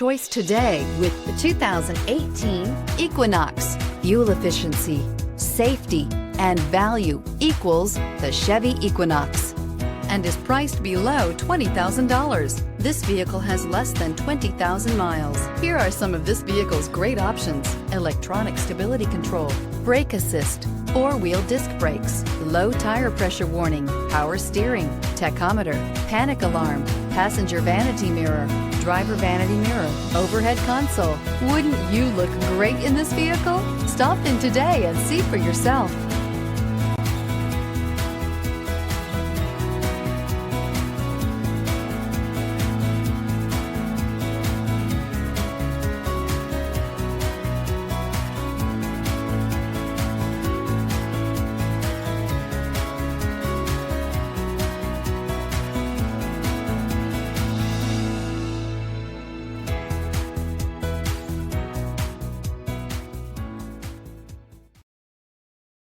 choice today with the 2018 Equinox. Fuel efficiency, safety, and value equals the Chevy Equinox and is priced below $20,000. This vehicle has less than 20,000 miles. Here are some of this vehicle's great options: electronic stability control, brake assist, four-wheel disc brakes, low tire pressure warning, power steering, tachometer, panic alarm, passenger vanity mirror, driver vanity mirror, overhead console. Wouldn't you look great in this vehicle? Stop in today and see for yourself.